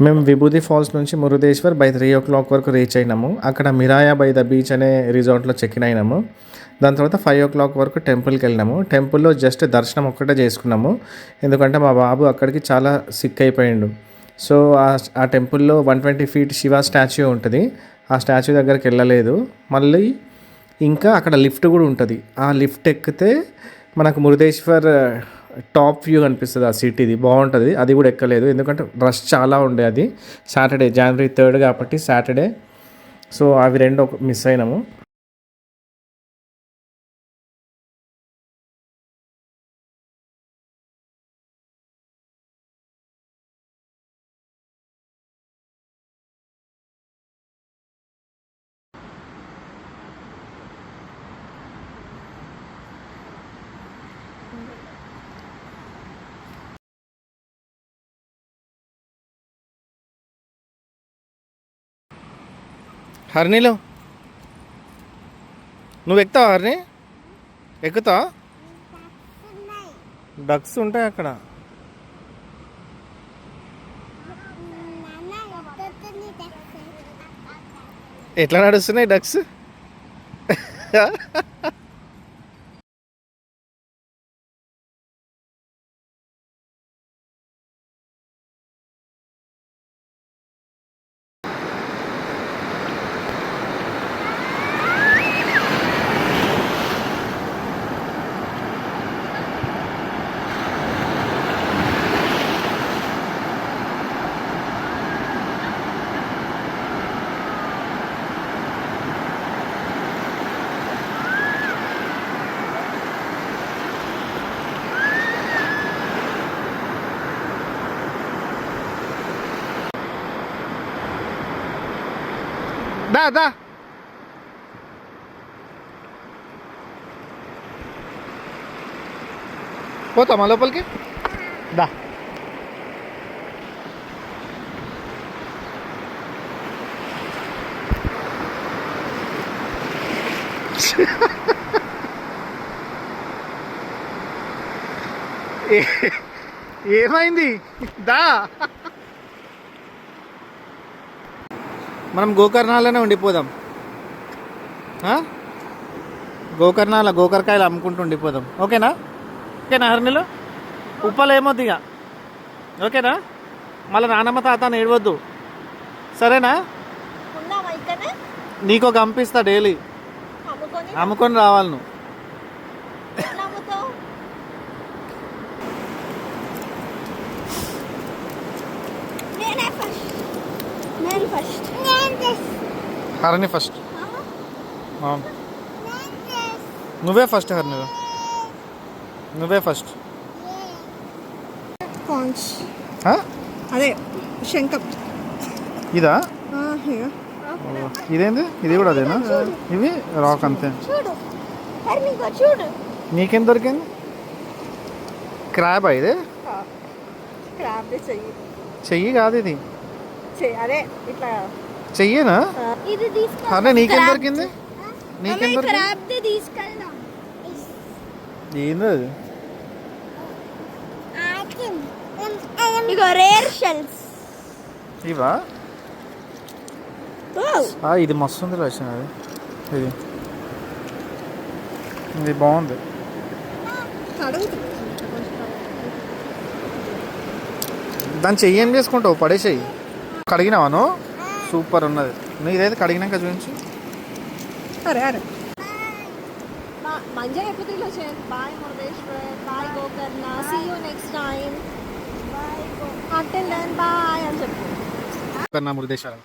మేము విభూది ఫాల్స్ నుంచి Murudeshwar by 3 o'clock వరకు రీచ్ అయినాము. అక్కడ మిరాయా బై ద బీచ్ అనే రిసార్ట్‌లో చెక్ ఇన్ అయినాము. దాని తర్వాత 5 o'clock వరకు టెంపుల్‌కి వెళ్ళినాము. టెంపుల్‌లో జస్ట్ దర్శనం ఒక్కటే చేసుకున్నాము. ఎందుకంటే మా బాబు అక్కడికి చాలా సిక్ అయిపోయిండు. సో, ఆ టెంపుల్‌లో 120 feet శివ స్టాచ్యూ ఉంటది. ఆ స్టాచ్యూ దగ్గరికి వెళ్ళలేదు. మళ్ళీ ఇంకా అక్కడ లిఫ్ట్ కూడా ఉంటుంది. ఆ లిఫ్ట్ ఎక్కితే మనకు మురుదేశ్వర్ టాప్ వ్యూ కనిపిస్తుంది. ఆ సిటీది బాగుంటుంది. అది కూడా ఎక్కలేదు ఎందుకంటే రష్ చాలా ఉండే. అది సాటర్డే January 3rd కాబట్టి సాటర్డే. సో అవి రెండు మిస్ అయినాము. హర్నీలో నువ్వు ఎక్కుతావా? హర్ని ఎక్కుతావా? డక్స్ ఉంటాయి అక్కడ. ఎట్లా నడుస్తున్నాయి డక్స్? దా దా పోతామా లోపలికి? దా. ఏమైంది? దా. మనం గోకర్ణాలనే ఉండిపోదాం. గోకరకాయలు అమ్ముకుంటూ ఉండిపోదాం. ఓకేనా? ఓకేనా హర్నిలో? ఉప్పలు ఏమొద్దు ఇక. ఓకేనా? మళ్ళీ నానమ్మ తాతని ఏడవద్దు. సరేనా? నీకు ఒక పంపిస్తా డైలీ. అమ్ముకొని రావాలి నువ్వు. హరణి ఫస్ట్. నువ్వే ఫస్ట్ హరణి, నువ్వే ఫస్ట్. అదే శంఖం. ఇదా? ఇదేంది? ఇది కూడా అదేనా? ఇవి రాక్ అంతే. నీకేం దొరికింది? క్రాబా ఇది? చెయ్యి కాదు ఇది. చెయ్యేనా? అరే నీకేం దొరికింది? నీకేం దొరికింది? ఏంది అది? ఇవా? ఇది మస్తు ఉంది లక్ష్యం. అది ఇది బాగుంది. దాన్ని చెయ్యి ఏం చేసుకుంటావు? పడేసేయి. కడిగినావాను? సూపర్ ఉన్నది. నీదైతే కడిగినాక చూపించు. అరే అరే మంచిగా అయిపోతే ఇలా చేయండి. Bye Murudeshwar, bye Gokarna, see you next time, until then bye అని చెప్పు. గోకర్ణ మురుదేశ్వరం.